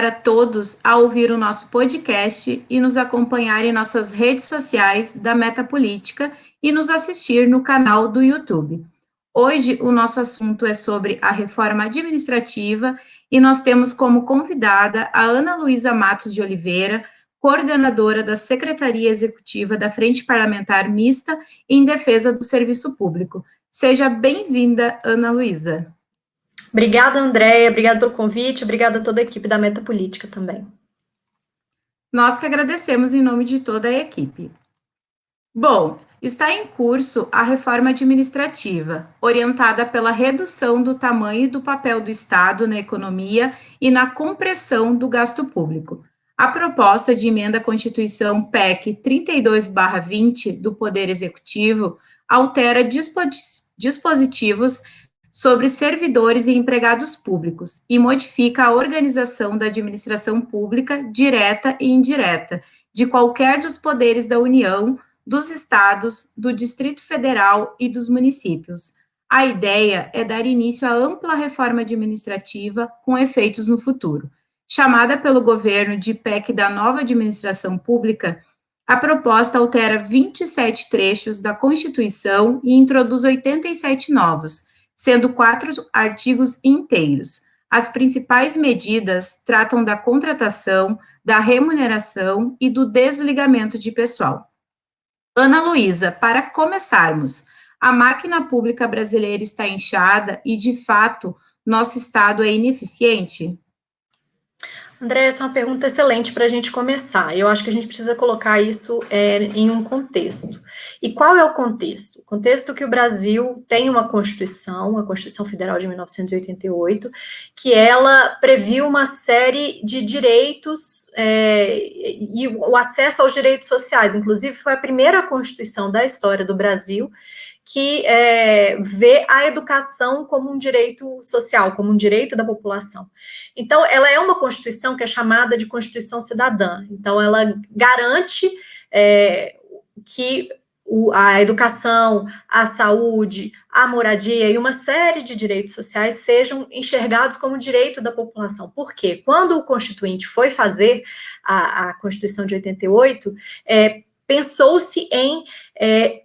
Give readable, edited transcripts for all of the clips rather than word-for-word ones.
a todos a ouvir o nosso podcast e nos acompanhar em nossas redes sociais da Metapolítica e nos assistir no canal do YouTube. Hoje, o nosso assunto é sobre a reforma administrativa e nós temos como convidada a Ana Luísa Matos de Oliveira, coordenadora da Secretaria Executiva da Frente Parlamentar Mista em Defesa do Serviço Público. Seja bem-vinda, Ana Luísa. Obrigada, Andréia, obrigada pelo convite, obrigada a toda a equipe da Metapolítica também. Nós que agradecemos em nome de toda a equipe. Bom, está em curso a reforma administrativa, orientada pela redução do tamanho e do papel do Estado na economia e na compressão do gasto público. A proposta de emenda à Constituição PEC 32/20 do Poder Executivo altera dispositivos sobre servidores e empregados públicos e modifica a organização da administração pública direta e indireta de qualquer dos poderes da União, dos estados, do Distrito Federal e dos municípios. A ideia é dar início à ampla reforma administrativa com efeitos no futuro. Chamada pelo governo de PEC da nova administração pública, a proposta altera 27 trechos da Constituição e introduz 87 novos, sendo 4 artigos inteiros. As principais medidas tratam da contratação, da remuneração e do desligamento de pessoal. Ana Luísa, para começarmos, a máquina pública brasileira está inchada e, de fato, nosso Estado é ineficiente? André, essa é uma pergunta excelente para a gente começar. Eu acho que a gente precisa colocar isso em um contexto. E qual é o contexto? O contexto que o Brasil tem uma Constituição, a Constituição Federal de 1988, que ela previu uma série de direitos e o acesso aos direitos sociais. Inclusive, foi a primeira Constituição da história do Brasil que vê a educação como um direito social, como um direito da população. Então, ela é uma Constituição que é chamada de Constituição Cidadã. Então, ela garante que a educação, a saúde, a moradia e uma série de direitos sociais sejam enxergados como direito da população. Por quê? Quando o Constituinte foi fazer a Constituição de 88, pensou-se em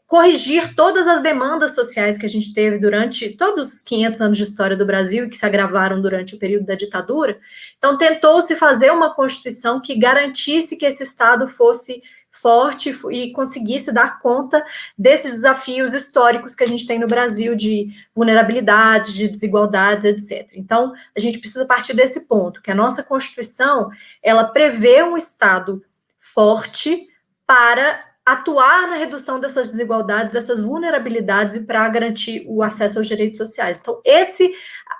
corrigir todas as demandas sociais que a gente teve durante todos os 500 anos de história do Brasil e que se agravaram durante o período da ditadura. Então, tentou-se fazer uma Constituição que garantisse que esse Estado fosse forte e conseguisse dar conta desses desafios históricos que a gente tem no Brasil de vulnerabilidade, de desigualdades, etc. Então, a gente precisa partir desse ponto, que a nossa Constituição, ela prevê um Estado forte para atuar na redução dessas desigualdades, dessas vulnerabilidades e para garantir o acesso aos direitos sociais. Então,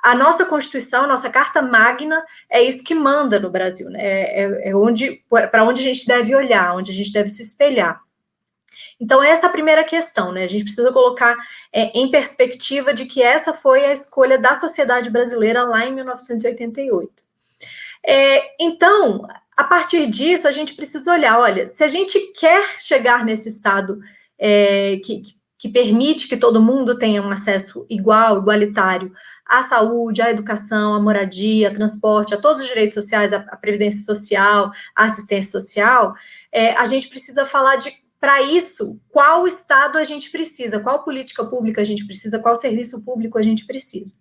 a nossa Constituição, a nossa Carta Magna, é isso que manda no Brasil, né? Para onde a gente deve olhar, onde a gente deve se espelhar. Então, essa é a primeira questão, né? A gente precisa colocar em perspectiva de que essa foi a escolha da sociedade brasileira lá em 1988. Então, a partir disso, a gente precisa olhar, olha, se a gente quer chegar nesse Estado que permite que todo mundo tenha um acesso igual, igualitário, à saúde, à educação, à moradia, a transporte, a todos os direitos sociais, à previdência social, à assistência social, a gente precisa falar para isso, qual Estado a gente precisa, qual política pública a gente precisa, qual serviço público a gente precisa.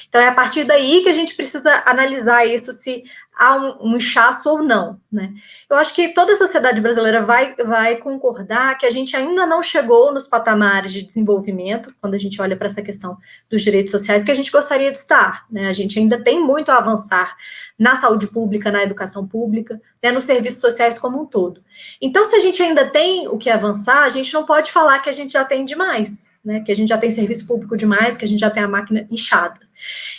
Então, é a partir daí que a gente precisa analisar isso, se há um inchaço ou não, né? Eu acho que toda a sociedade brasileira vai concordar que a gente ainda não chegou nos patamares de desenvolvimento, quando a gente olha para essa questão dos direitos sociais, que a gente gostaria de estar, né? A gente ainda tem muito a avançar na saúde pública, na educação pública, né, nos serviços sociais como um todo. Então, se a gente ainda tem o que avançar, a gente não pode falar que a gente já tem demais, né, que a gente já tem serviço público demais, que a gente já tem a máquina inchada.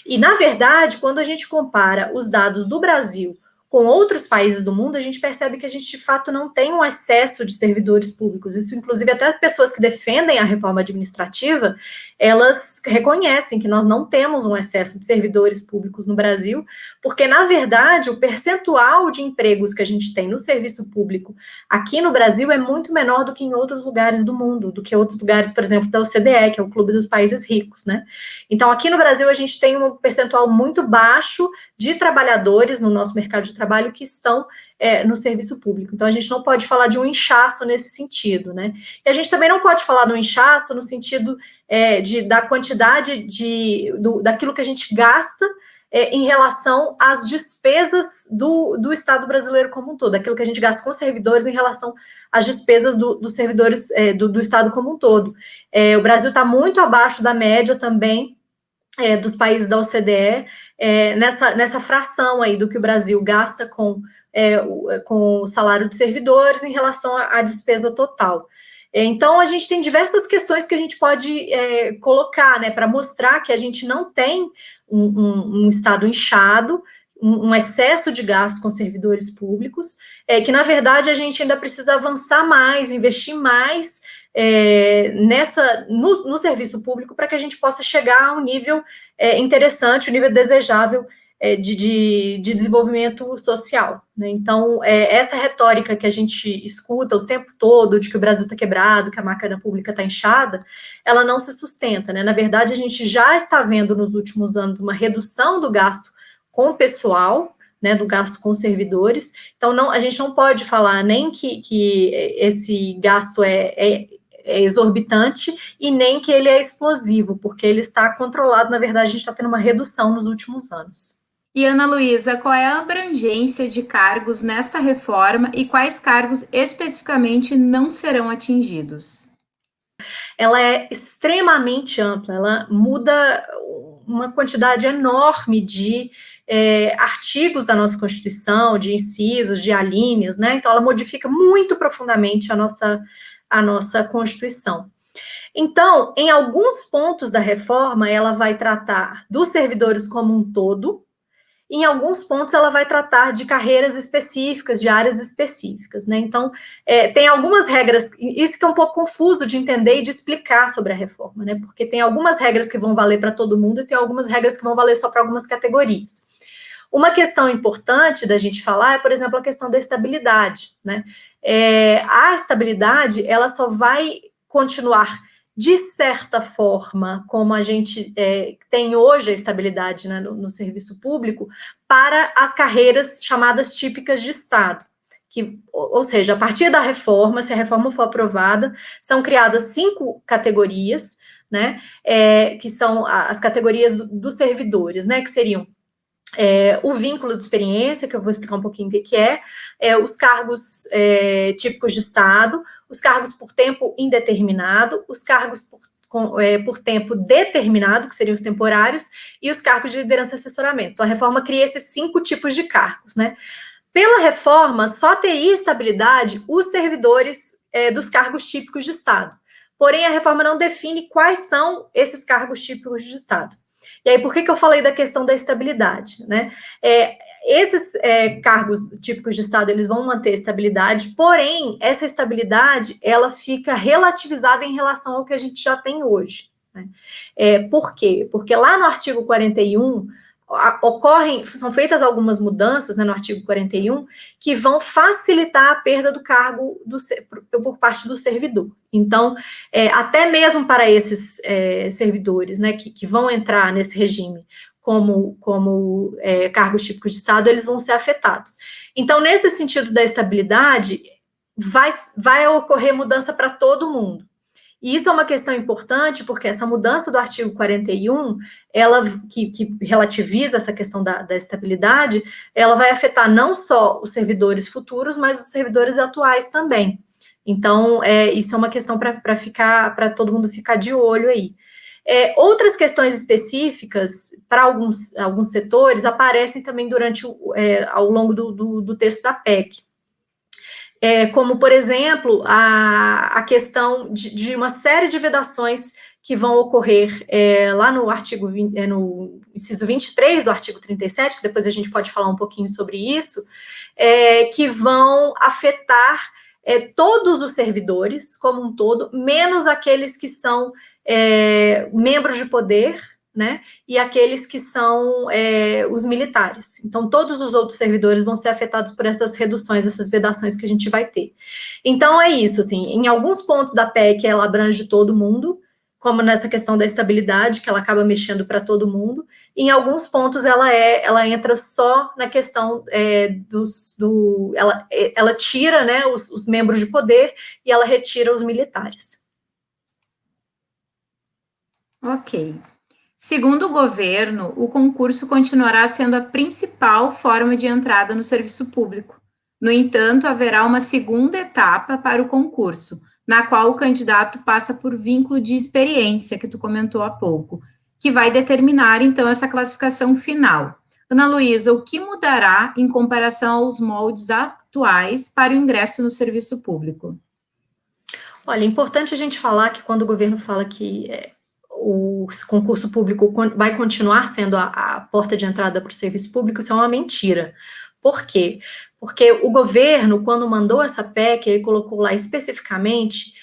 E, na verdade, quando a gente compara os dados do Brasil com outros países do mundo, a gente percebe que a gente, de fato, não tem um excesso de servidores públicos. Isso, inclusive, até pessoas que defendem a reforma administrativa, elas reconhecem que nós não temos um excesso de servidores públicos no Brasil, porque, na verdade, o percentual de empregos que a gente tem no serviço público aqui no Brasil é muito menor do que em outros lugares do mundo, do que outros lugares, por exemplo, da OCDE, que é o Clube dos Países Ricos, né? Então, aqui no Brasil, a gente tem um percentual muito baixo de trabalhadores no nosso mercado de trabalho que estão no serviço público. Então, a gente não pode falar de um inchaço nesse sentido, né? E a gente também não pode falar de um inchaço no sentido da quantidade daquilo que a gente gasta em relação às despesas do Estado brasileiro como um todo, aquilo que a gente gasta com servidores em relação às despesas dos servidores do Estado como um todo. O Brasil está muito abaixo da média também dos países da OCDE, nessa fração aí do que o Brasil gasta com o salário de servidores em relação à despesa total. Então, a gente tem diversas questões que a gente pode colocar, né, para mostrar que a gente não tem um Estado inchado, um excesso de gasto com servidores públicos, que, na verdade, a gente ainda precisa avançar mais, investir mais no serviço público para que a gente possa chegar a um nível interessante, um nível desejável de desenvolvimento social, né? Então, essa retórica que a gente escuta o tempo todo, de que o Brasil está quebrado, que a máquina pública está inchada, ela não se sustenta, né? Na verdade, a gente já está vendo nos últimos anos uma redução do gasto com o pessoal, né, do gasto com servidores. Então, a gente não pode falar nem que esse gasto é exorbitante e nem que ele é explosivo, porque ele está controlado. Na verdade, a gente está tendo uma redução nos últimos anos. E, Ana Luísa, qual é a abrangência de cargos nesta reforma e quais cargos especificamente não serão atingidos? Ela é extremamente ampla, ela muda uma quantidade enorme de artigos da nossa Constituição, de incisos, de alíneas, né? Então, ela modifica muito profundamente a nossa Constituição. Então, em alguns pontos da reforma, ela vai tratar dos servidores como um todo. Em alguns pontos, ela vai tratar de carreiras específicas, de áreas específicas, né? Então, tem algumas regras, isso que é um pouco confuso de entender e de explicar sobre a reforma, né? Porque tem algumas regras que vão valer para todo mundo e tem algumas regras que vão valer só para algumas categorias. Uma questão importante da gente falar é, por exemplo, a questão da estabilidade, né? A estabilidade, ela só vai continuar de certa forma, como a gente tem hoje a estabilidade, né, no serviço público, para as carreiras chamadas típicas de Estado. Ou seja, a partir da reforma, se a reforma for aprovada, são criadas 5 categorias, né, que são as categorias dos servidores, né, que seriam o vínculo de experiência, que eu vou explicar um pouquinho o que é, os cargos típicos de Estado, os cargos por tempo indeterminado, os cargos por tempo determinado, que seriam os temporários, e os cargos de liderança e assessoramento. Então, a reforma cria esses 5 tipos de cargos, né? Pela reforma, só teria estabilidade os servidores dos cargos típicos de Estado. Porém, a reforma não define quais são esses cargos típicos de Estado. E aí, por que eu falei da questão da estabilidade, né? Esses cargos típicos de Estado, eles vão manter estabilidade, porém, essa estabilidade, ela fica relativizada em relação ao que a gente já tem hoje, né? Por quê? Porque lá no artigo 41, são feitas algumas mudanças, né, no artigo 41, que vão facilitar a perda do cargo por parte do servidor. Então, até mesmo para esses servidores, né, que vão entrar nesse regime como cargos típicos de Estado, eles vão ser afetados. Então, nesse sentido da estabilidade, vai ocorrer mudança para todo mundo. E isso é uma questão importante, porque essa mudança do artigo 41, ela que relativiza essa questão da estabilidade, ela vai afetar não só os servidores futuros, mas os servidores atuais também. Então, isso é uma questão para todo mundo ficar de olho aí. Outras questões específicas para alguns setores aparecem também ao longo do texto da PEC. Como, por exemplo, a questão de uma série de vedações que vão ocorrer lá no artigo no inciso 23 do artigo 37, que depois a gente pode falar um pouquinho sobre isso, que vão afetar todos os servidores como um todo, menos aqueles que são membros de poder, né, e aqueles que são os militares. Então, todos os outros servidores vão ser afetados por essas reduções, essas vedações que a gente vai ter. Então, é isso, assim, em alguns pontos da PEC, ela abrange todo mundo, como nessa questão da estabilidade, que ela acaba mexendo para todo mundo. Em alguns pontos ela entra só na questão ela tira, né, os membros de poder e ela retira os militares. Ok. Segundo o governo, o concurso continuará sendo a principal forma de entrada no serviço público. No entanto, haverá uma segunda etapa para o concurso, na qual o candidato passa por vínculo de experiência, que tu comentou há pouco, que vai determinar, então, essa classificação final. Ana Luísa, o que mudará em comparação aos moldes atuais para o ingresso no serviço público? Olha, é importante a gente falar que quando o governo fala que o concurso público vai continuar sendo a porta de entrada para o serviço público, isso é uma mentira. Por quê? Porque o governo, quando mandou essa PEC, ele colocou lá especificamente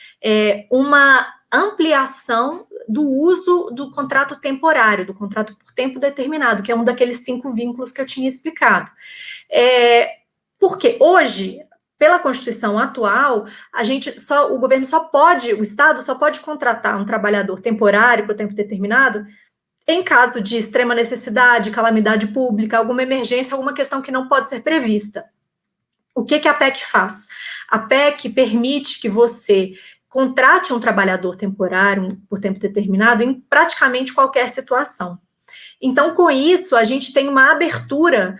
uma ampliação do uso do contrato temporário, do contrato por tempo determinado, que é um daqueles 5 vínculos que eu tinha explicado. Porque hoje, pela Constituição atual, o Estado só pode contratar um trabalhador temporário por tempo determinado em caso de extrema necessidade, calamidade pública, alguma emergência, alguma questão que não pode ser prevista. O que a PEC faz? A PEC permite que você contrate um trabalhador temporário por tempo determinado em praticamente qualquer situação. Então, com isso, a gente tem uma abertura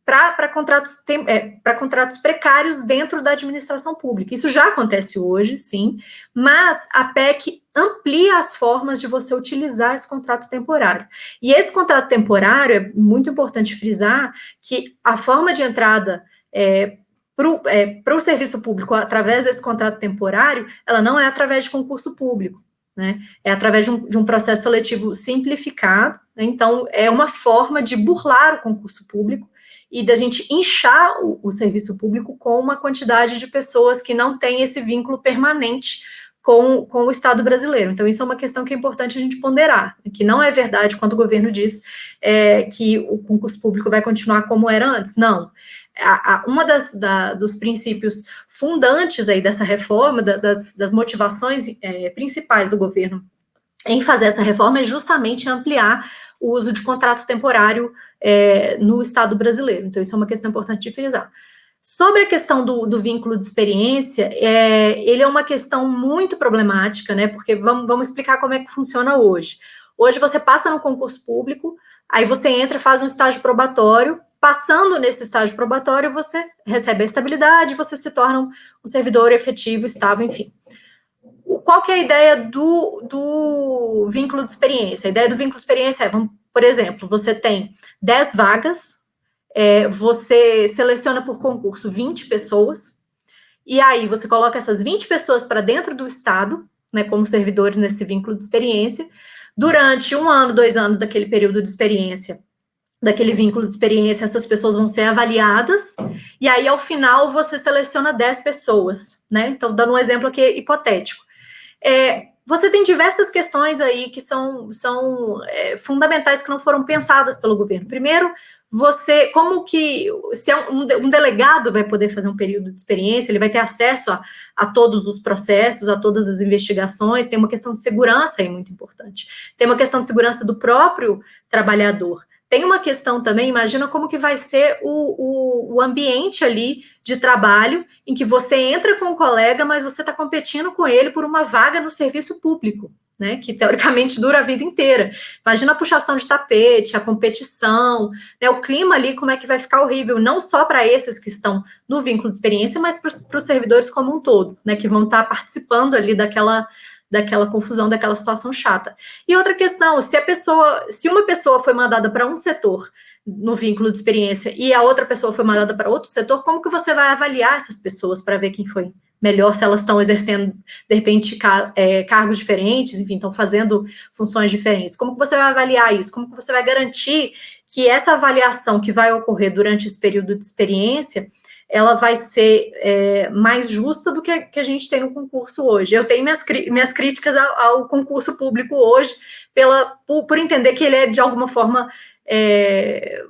para contratos precários dentro da administração pública. Isso já acontece hoje, sim, mas a PEC amplia as formas de você utilizar esse contrato temporário. E esse contrato temporário, é muito importante frisar que a forma de entrada para o serviço público através desse contrato temporário, ela não é através de concurso público, né? É através de um processo seletivo simplificado, né? Então, é uma forma de burlar o concurso público e da gente inchar o serviço público com uma quantidade de pessoas que não têm esse vínculo permanente com o Estado brasileiro. Então, isso é uma questão que é importante a gente ponderar, que não é verdade quando o governo diz que o concurso público vai continuar como era antes. Não. Uma dos princípios fundantes aí dessa reforma, das motivações principais do governo em fazer essa reforma é justamente ampliar o uso de contrato temporário no Estado brasileiro. Então, isso é uma questão importante de frisar. Sobre a questão do vínculo de experiência, ele é uma questão muito problemática, né? Porque vamos explicar como é que funciona hoje. Hoje você passa no concurso público, aí você entra, faz um estágio probatório, passando nesse estágio probatório, você recebe a estabilidade, você se torna um servidor efetivo, estável, enfim. Qual que é a ideia do vínculo de experiência? A ideia do vínculo de experiência por exemplo, você tem 10 vagas, você seleciona por concurso 20 pessoas, e aí você coloca essas 20 pessoas para dentro do Estado, né, como servidores nesse vínculo de experiência. Durante 1 ano, 2 anos daquele período de experiência, daquele vínculo de experiência, essas pessoas vão ser avaliadas, e aí, ao final, você seleciona 10 pessoas, né? Então, dando um exemplo aqui hipotético. Você tem diversas questões aí que são fundamentais, que não foram pensadas pelo governo. Primeiro, se um delegado vai poder fazer um período de experiência, ele vai ter acesso a todos os processos, a todas as investigações, tem uma questão de segurança aí muito importante. Tem uma questão de segurança do próprio trabalhador. Tem uma questão também, imagina como que vai ser o ambiente ali de trabalho, em que você entra com um colega, mas você está competindo com ele por uma vaga no serviço público, né, que teoricamente dura a vida inteira. Imagina a puxação de tapete, a competição, né, o clima ali, como é que vai ficar horrível, não só para esses que estão no vínculo de experiência, mas para os servidores como um todo, né, que vão estar participando ali daquela confusão, daquela situação chata. E outra questão, se uma pessoa foi mandada para um setor no vínculo de experiência e a outra pessoa foi mandada para outro setor, como que você vai avaliar essas pessoas para ver quem foi melhor, se elas estão exercendo, de repente, cargos diferentes, enfim, estão fazendo funções diferentes? Como que você vai avaliar isso? Como que você vai garantir que essa avaliação que vai ocorrer durante esse período de experiência, ela vai ser mais justa do que a gente tem no concurso hoje? Eu tenho minhas críticas ao concurso público hoje, por entender que ele é, de alguma forma,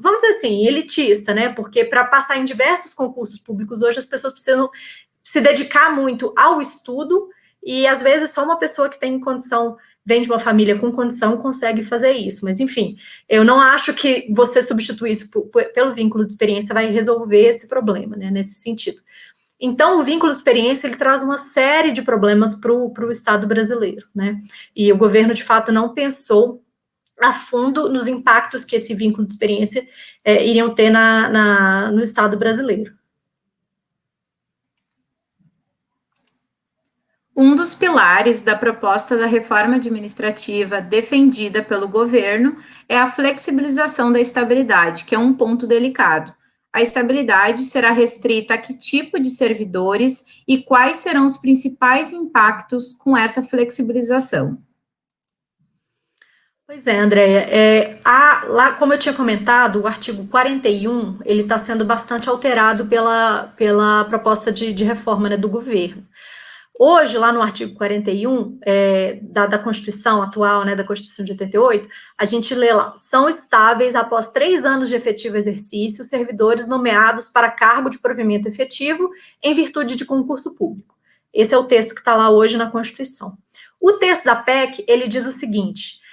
vamos dizer assim, elitista, né? Porque para passar em diversos concursos públicos hoje, as pessoas precisam se dedicar muito ao estudo e às vezes só uma pessoa que tem condição, vem de uma família com condição, consegue fazer isso. Mas, enfim, eu não acho que você substituir isso pelo vínculo de experiência vai resolver esse problema, né, nesse sentido. Então, o vínculo de experiência, ele traz uma série de problemas para o Estado brasileiro, né, e o governo, de fato, não pensou a fundo nos impactos que esse vínculo de experiência iriam ter no Estado brasileiro. Um dos pilares da proposta da reforma administrativa defendida pelo governo é a flexibilização da estabilidade, que é um ponto delicado. A estabilidade será restrita a que tipo de servidores e quais serão os principais impactos com essa flexibilização? Pois é, Andréia, lá, como eu tinha comentado, o artigo 41, ele está sendo bastante alterado pela proposta de reforma, né, do governo. Hoje, lá no artigo 41 da Constituição atual, né, da Constituição de 88, a gente lê lá, são estáveis após 3 anos de efetivo exercício, servidores nomeados para cargo de provimento efetivo em virtude de concurso público. Esse é o texto que está lá hoje na Constituição. O texto da PEC, ele diz o seguinte,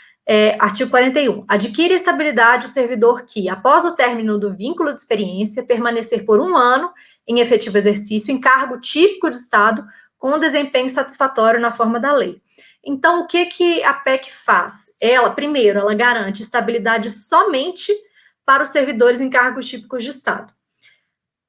artigo 41, adquire estabilidade o servidor que, após o término do vínculo de experiência, permanecer por 1 ano em efetivo exercício em cargo típico de Estado com desempenho satisfatório na forma da lei. Então, o que a PEC faz? Primeiro, ela garante estabilidade somente para os servidores em cargos típicos de Estado.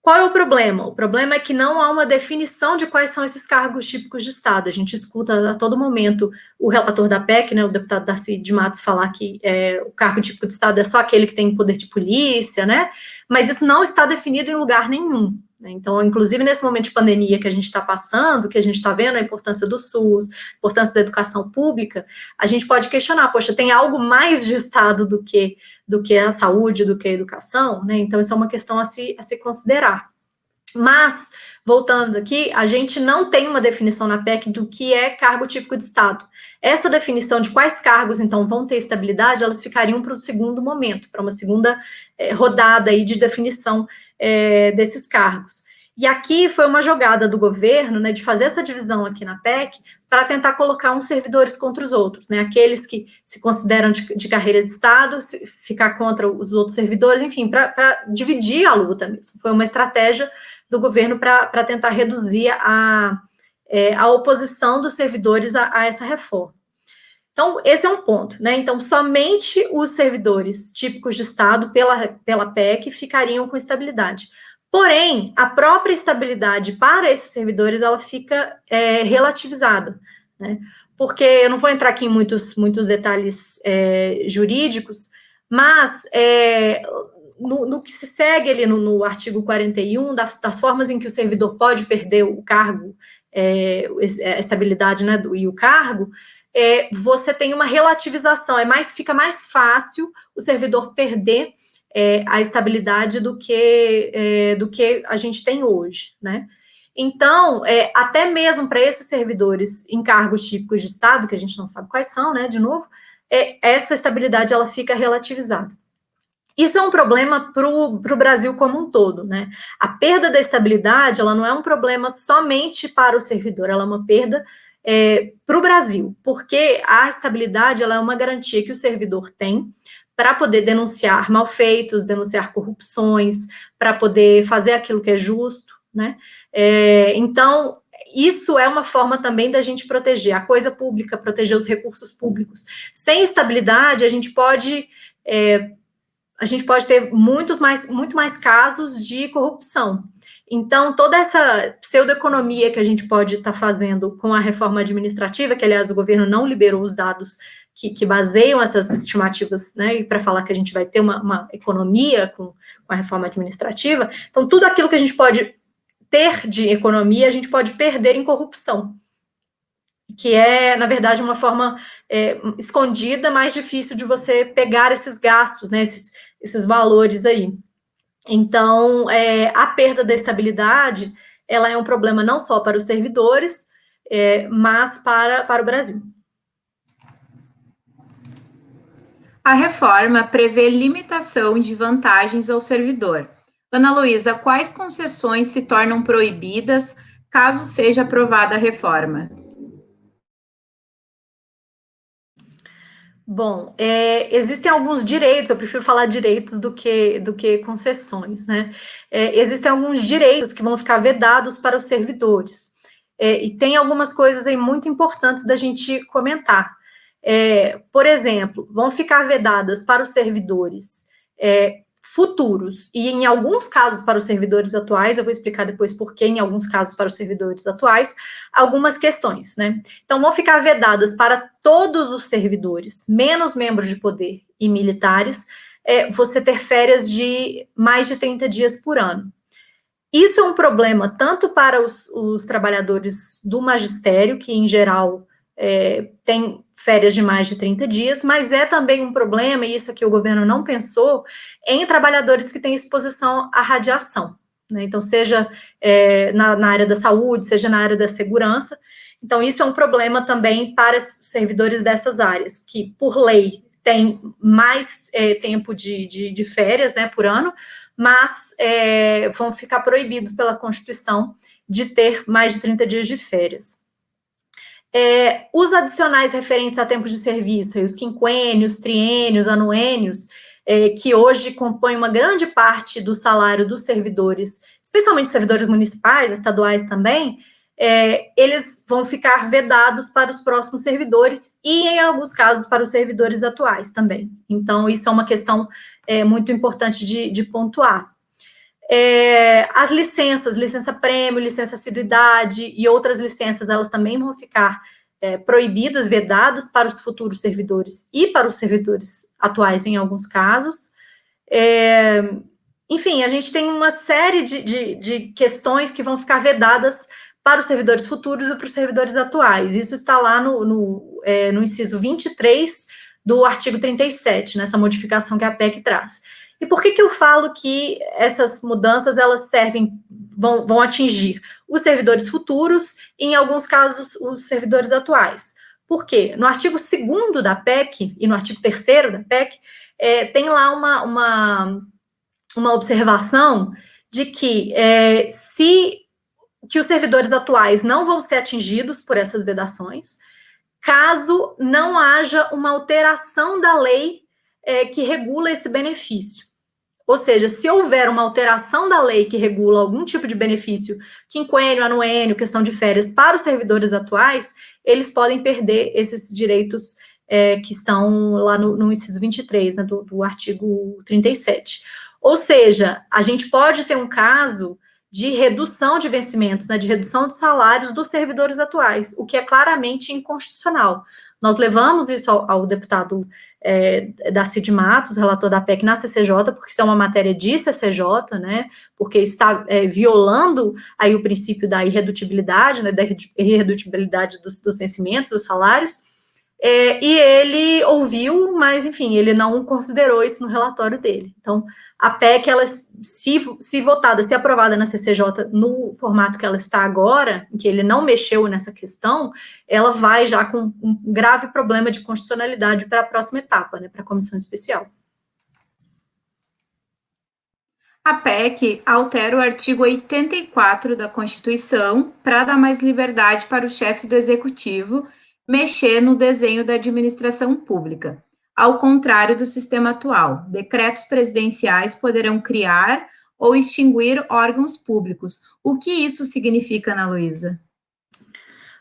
Qual é o problema? O problema é que não há uma definição de quais são esses cargos típicos de Estado. A gente escuta a todo momento o relator da PEC, né, o deputado Darcy de Matos, falar que o cargo típico de Estado é só aquele que tem poder de polícia, né? Mas isso não está definido em lugar nenhum. Então, inclusive nesse momento de pandemia que a gente está passando, que a gente está vendo a importância do SUS, a importância da educação pública, a gente pode questionar, poxa, tem algo mais de Estado do que a saúde, do que a educação, né? Então, isso é uma questão a se considerar. Mas, voltando aqui, a gente não tem uma definição na PEC do que é cargo típico de Estado. Essa definição de quais cargos, então, vão ter estabilidade, elas ficariam para o segundo momento, para uma segunda rodada aí de definição desses cargos. E aqui foi uma jogada do governo, né, de fazer essa divisão aqui na PEC para tentar colocar uns servidores contra os outros, né, aqueles que se consideram de carreira de Estado, ficar contra os outros servidores, enfim, para dividir a luta mesmo. Foi uma estratégia do governo para tentar reduzir a oposição dos servidores a essa reforma. Então, esse é um ponto, né? Então, somente os servidores típicos de Estado, pela PEC, ficariam com estabilidade. Porém, a própria estabilidade para esses servidores, ela fica relativizada, né? Porque eu não vou entrar aqui em muitos detalhes jurídicos, mas no que se segue ali no artigo 41, das formas em que o servidor pode perder o cargo, a estabilidade, né, e o cargo, você tem uma relativização, fica mais fácil o servidor perder a estabilidade do que a gente tem hoje, né? Então, até mesmo para esses servidores em cargos típicos de Estado, que a gente não sabe quais são, né, de novo, essa estabilidade ela fica relativizada. Isso é um problema para o Brasil como um todo, né? A perda da estabilidade, ela não é um problema somente para o servidor, ela é uma perda para o Brasil, porque a estabilidade ela é uma garantia que o servidor tem para poder denunciar malfeitos, denunciar corrupções, para poder fazer aquilo que é justo, né? Então, isso é uma forma também da gente proteger a coisa pública, proteger os recursos públicos. Sem estabilidade, a gente pode ter muito mais casos de corrupção. Então, toda essa pseudoeconomia que a gente pode estar fazendo com a reforma administrativa, que, aliás, o governo não liberou os dados que baseiam essas estimativas, né, e para falar que a gente vai ter uma economia com a reforma administrativa, então, tudo aquilo que a gente pode ter de economia, a gente pode perder em corrupção, que é, na verdade, uma forma escondida, mais difícil de você pegar esses gastos, né, esses valores aí. Então, a perda da estabilidade, ela é um problema não só para os servidores, mas para o Brasil. A reforma prevê limitação de vantagens ao servidor. Ana Luísa, quais concessões se tornam proibidas caso seja aprovada a reforma? Bom, existem alguns direitos, eu prefiro falar direitos do que concessões, né? Existem alguns direitos que vão ficar vedados para os servidores. E tem algumas coisas aí muito importantes da gente comentar. Por exemplo, vão ficar vedadas para os servidores futuros, e em alguns casos para os servidores atuais, eu vou explicar depois por que em alguns casos para os servidores atuais, algumas questões, né? Então, vão ficar vedadas para todos os servidores, menos membros de poder e militares, você ter férias de mais de 30 dias por ano. Isso é um problema tanto para os trabalhadores do magistério, que em geral tem férias de mais de 30 dias, mas é também um problema, e isso aqui o governo não pensou, em trabalhadores que têm exposição à radiação, né? Então, seja na área da saúde, seja na área da segurança. Então, isso é um problema também para os servidores dessas áreas, que, por lei, têm mais tempo de férias, né, por ano, mas vão ficar proibidos pela Constituição de ter mais de 30 dias de férias. Os adicionais referentes a tempos de serviço, os quinquênios, triênios, anuênios, que hoje compõem uma grande parte do salário dos servidores, especialmente servidores municipais, estaduais também, eles vão ficar vedados para os próximos servidores e, em alguns casos, para os servidores atuais também. Então, isso é uma questão muito importante de pontuar. As licenças, licença prêmio, licença assiduidade e outras licenças, elas também vão ficar proibidas, vedadas para os futuros servidores e para os servidores atuais em alguns casos. Enfim, a gente tem uma série de questões que vão ficar vedadas para os servidores futuros e para os servidores atuais. Isso está lá no inciso 23 do artigo 37, nessa modificação que a PEC traz. E por que eu falo que essas mudanças elas vão atingir os servidores futuros e, em alguns casos, os servidores atuais? Porque no artigo 2º da PEC e no artigo 3º da PEC tem lá uma observação de que que os servidores atuais não vão ser atingidos por essas vedações, caso não haja uma alteração da lei que regula esse benefício. Ou seja, se houver uma alteração da lei que regula algum tipo de benefício, quinquênio, anuênio, questão de férias, para os servidores atuais, eles podem perder esses direitos que estão lá no inciso 23, né, do artigo 37. Ou seja, a gente pode ter um caso de redução de vencimentos, né, de redução de salários dos servidores atuais, o que é claramente inconstitucional. Nós levamos isso ao deputado Darcy Matos, relator da PEC na CCJ, porque isso é uma matéria de CCJ, né, porque está violando aí o princípio da irredutibilidade, né, da irredutibilidade dos vencimentos, dos salários, e ele ouviu, mas, enfim, ele não considerou isso no relatório dele. Então, a PEC, ela, se votada, se aprovada na CCJ no formato que ela está agora, em que ele não mexeu nessa questão, ela vai já com um grave problema de constitucionalidade para a próxima etapa, né, para a comissão especial. A PEC altera o artigo 84 da Constituição para dar mais liberdade para o chefe do Executivo mexer no desenho da administração pública. Ao contrário do sistema atual, decretos presidenciais poderão criar ou extinguir órgãos públicos. O que isso significa, Ana Luísa?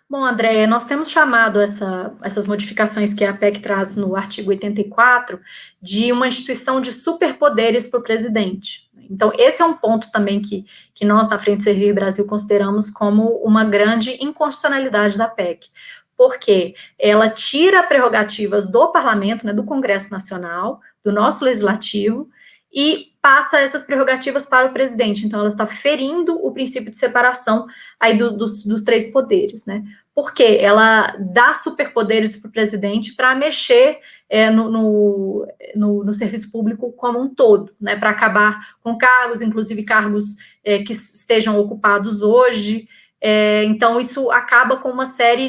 Bom, André, nós temos chamado essas modificações que a PEC traz no artigo 84 de uma instituição de superpoderes para o presidente. Então, esse é um ponto também que nós, na Frente Servir Brasil, consideramos como uma grande inconstitucionalidade da PEC, porque ela tira prerrogativas do parlamento, né, do Congresso Nacional, do nosso legislativo, e passa essas prerrogativas para o presidente. Então, ela está ferindo o princípio de separação aí dos três poderes, né? Porque ela dá superpoderes para o presidente para mexer no serviço público como um todo, né? Para acabar com cargos, inclusive cargos que estejam ocupados hoje. Então, isso acaba com uma série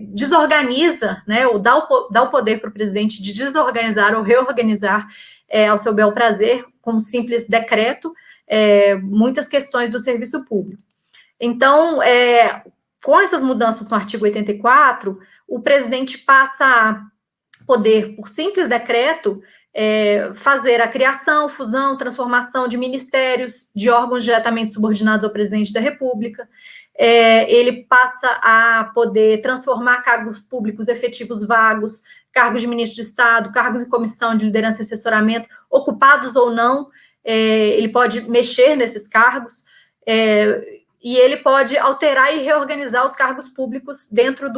desorganiza, né? Ou dá o poder para o presidente de desorganizar ou reorganizar ao seu bel prazer, com um simples decreto, muitas questões do serviço público. Então, com essas mudanças no artigo 84, o presidente passa poder, por simples decreto, fazer a criação, fusão, transformação de ministérios, de órgãos diretamente subordinados ao presidente da República. Ele passa a poder transformar cargos públicos efetivos vagos, cargos de ministro de Estado, cargos em comissão de liderança e assessoramento, ocupados ou não, ele pode mexer nesses cargos, e ele pode alterar e reorganizar os cargos públicos dentro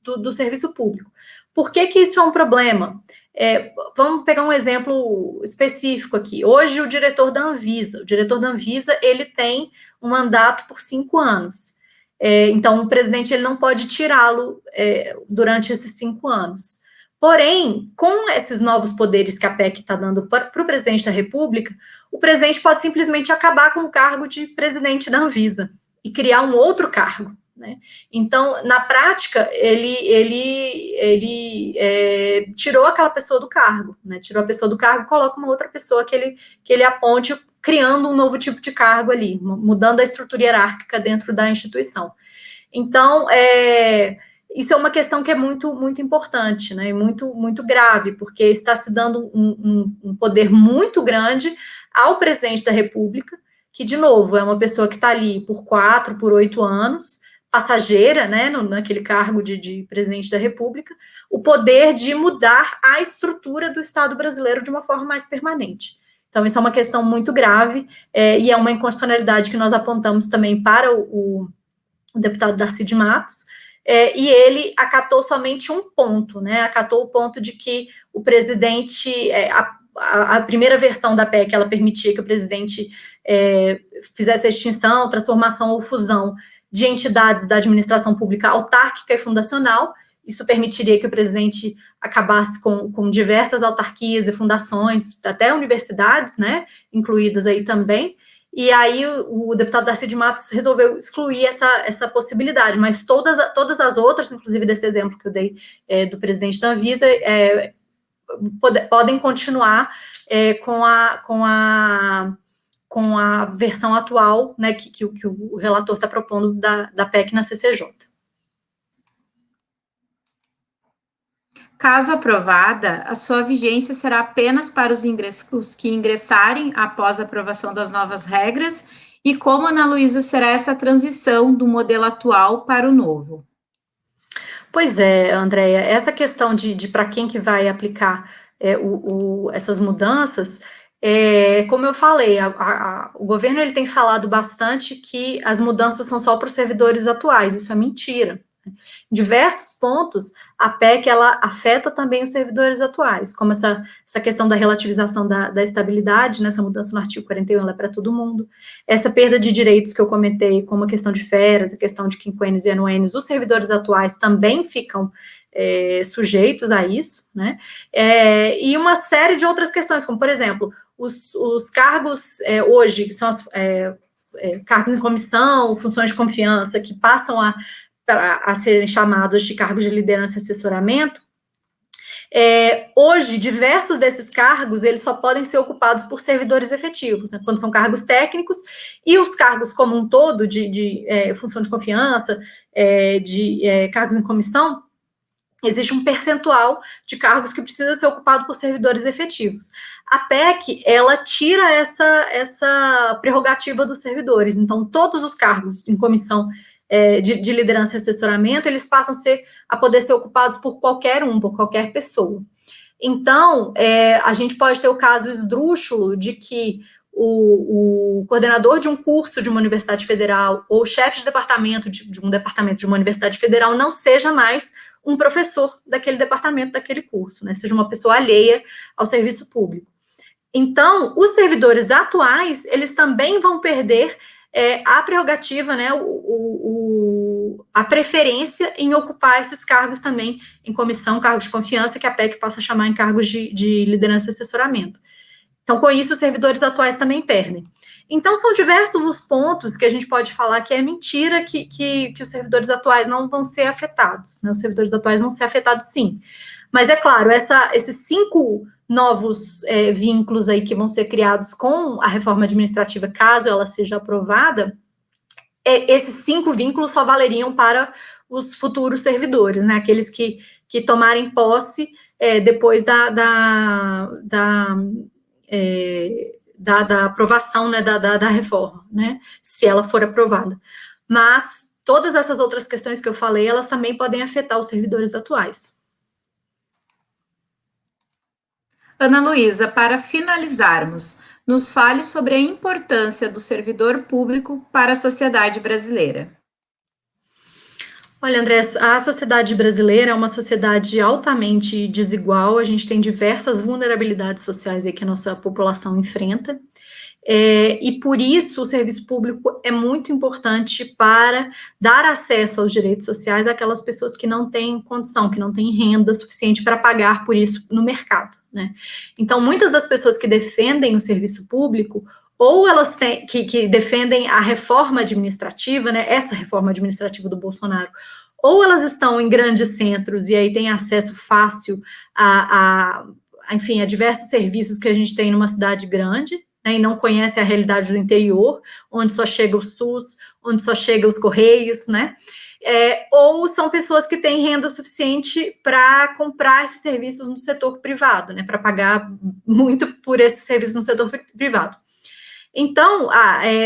do serviço público. Por que isso é um problema? Vamos pegar um exemplo específico aqui. Hoje, o diretor da Anvisa, ele tem um mandato por 5 anos. Então, o presidente ele não pode tirá-lo durante esses 5 anos. Porém, com esses novos poderes que a PEC está dando para o presidente da República, o presidente pode simplesmente acabar com o cargo de presidente da Anvisa e criar um outro cargo, né? Então, na prática, ele tirou aquela pessoa do cargo, né? Tirou a pessoa do cargo e coloca uma outra pessoa que ele aponte, criando um novo tipo de cargo ali, mudando a estrutura hierárquica dentro da instituição. Então, isso é uma questão que é muito, muito importante, né? Muito, muito grave, porque está se dando um poder muito grande ao presidente da República, que, de novo, é uma pessoa que está ali por 4, por 8 anos, passageira, né, naquele cargo de presidente da República, o poder de mudar a estrutura do Estado brasileiro de uma forma mais permanente. Então, isso é uma questão muito grave, e é uma inconstitucionalidade que nós apontamos também para o deputado Darcy de Matos, e ele acatou somente um ponto, né, acatou o ponto de que o presidente, a primeira versão da PEC, ela permitia que o presidente fizesse a extinção, transformação ou fusão de entidades da administração pública autárquica e fundacional. Isso permitiria que o presidente acabasse com diversas autarquias e fundações, até universidades, né, incluídas aí também. E aí o deputado Darcy de Matos resolveu excluir essa possibilidade, mas todas as outras, inclusive desse exemplo que eu dei do presidente da Anvisa, podem continuar com a versão atual, né, que o relator está propondo da PEC na CCJ. Caso aprovada, a sua vigência será apenas para os que ingressarem após a aprovação das novas regras. E como, Ana Luísa, será essa transição do modelo atual para o novo? Pois é, Andréia, essa questão de para quem que vai aplicar essas mudanças, como eu falei, o governo ele tem falado bastante que as mudanças são só para os servidores atuais. Isso é mentira. Em diversos pontos, a PEC ela afeta também os servidores atuais, como essa questão da relativização da estabilidade, nessa mudança no artigo 41, ela é para todo mundo, essa perda de direitos que eu comentei, como a questão de férias, a questão de quinquênios e anuênios, os servidores atuais também ficam sujeitos a isso, né? E uma série de outras questões, como, por exemplo, os cargos hoje, que são cargos em comissão, funções de confiança, que passam a serem chamados de cargos de liderança e assessoramento, hoje, diversos desses cargos, eles só podem ser ocupados por servidores efetivos, né, quando são cargos técnicos, e os cargos como um todo, de função de confiança, cargos em comissão, existe um percentual de cargos que precisa ser ocupado por servidores efetivos. A PEC, ela tira essa prerrogativa dos servidores, então todos os cargos em comissão de liderança e assessoramento, eles passam a poder ser ocupados por qualquer pessoa. Então, a gente pode ter o caso esdrúxulo de que o coordenador de um curso de uma universidade federal ou o chefe de departamento de um departamento de uma universidade federal não seja mais um professor daquele departamento, daquele curso, né? Seja uma pessoa alheia ao serviço público. Então, os servidores atuais, eles também vão perder a prerrogativa, né, a preferência em ocupar esses cargos também em comissão, cargos de confiança, que a PEC passa a chamar em cargos de liderança e assessoramento. Então, com isso, os servidores atuais também perdem. Então, são diversos os pontos que a gente pode falar que é mentira que os servidores atuais não vão ser afetados, né? Os servidores atuais vão ser afetados, sim. Mas, é claro, esses 5 novos vínculos aí que vão ser criados com a reforma administrativa, caso ela seja aprovada, esses 5 vínculos só valeriam para os futuros servidores, né? Aqueles que tomarem posse depois da aprovação, né, da reforma, né, se ela for aprovada. Mas todas essas outras questões que eu falei, elas também podem afetar os servidores atuais. Ana Luísa, para finalizarmos, nos fale sobre a importância do servidor público para a sociedade brasileira. Olha, André, a sociedade brasileira é uma sociedade altamente desigual, a gente tem diversas vulnerabilidades sociais aí que a nossa população enfrenta, e por isso o serviço público é muito importante para dar acesso aos direitos sociais àquelas pessoas que não têm condição, que não têm renda suficiente para pagar por isso no mercado, né? Então, muitas das pessoas que defendem o serviço público, ou elas têm, que defendem a reforma administrativa, né, essa reforma administrativa do Bolsonaro, ou elas estão em grandes centros e aí têm acesso fácil enfim, a diversos serviços que a gente tem numa cidade grande, né, e não conhecem a realidade do interior, onde só chega o SUS, onde só chega os Correios, né? Ou são pessoas que têm renda suficiente para comprar esses serviços no setor privado, né, para pagar muito por esses serviços no setor privado. Então,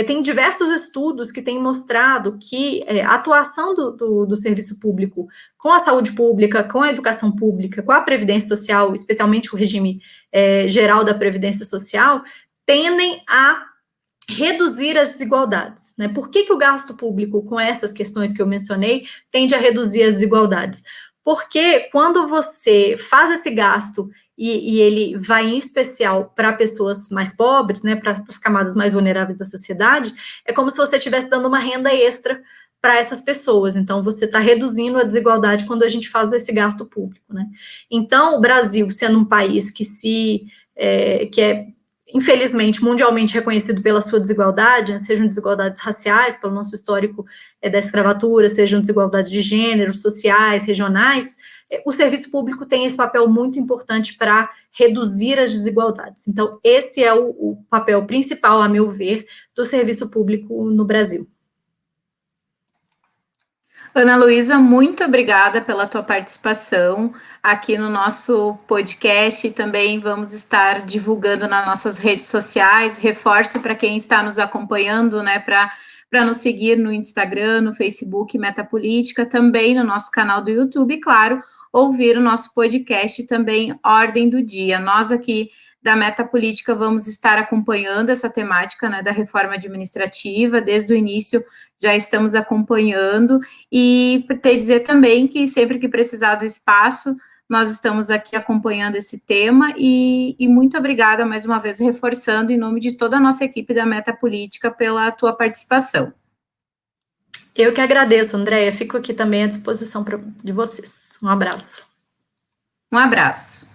tem diversos estudos que têm mostrado que a atuação do serviço público com a saúde pública, com a educação pública, com a previdência social, especialmente o regime geral da previdência social, tendem a reduzir as desigualdades, né? Por que o gasto público, com essas questões que eu mencionei, tende a reduzir as desigualdades? Porque quando você faz esse gasto e ele vai em especial para pessoas mais pobres, né, para as camadas mais vulneráveis da sociedade, é como se você estivesse dando uma renda extra para essas pessoas. Então, você está reduzindo a desigualdade quando a gente faz esse gasto público, né? Então, o Brasil, sendo um país que é infelizmente, mundialmente reconhecido pela sua desigualdade, né, sejam desigualdades raciais, pelo nosso histórico da escravatura, sejam desigualdades de gênero, sociais, regionais, o serviço público tem esse papel muito importante para reduzir as desigualdades. Então, esse é o papel principal, a meu ver, do serviço público no Brasil. Ana Luísa, muito obrigada pela tua participação aqui no nosso podcast e também vamos estar divulgando nas nossas redes sociais. Reforço para quem está nos acompanhando, né, para nos seguir no Instagram, no Facebook, Metapolítica, também no nosso canal do YouTube, e, claro, ouvir o nosso podcast também, Ordem do Dia. Nós aqui da Metapolítica vamos estar acompanhando essa temática, né, da reforma administrativa, desde o início já estamos acompanhando, e te dizer também que sempre que precisar do espaço, nós estamos aqui acompanhando esse tema, e muito obrigada mais uma vez, reforçando em nome de toda a nossa equipe da Metapolítica pela tua participação. Eu que agradeço, Andréia, fico aqui também à disposição de vocês. Um abraço. Um abraço.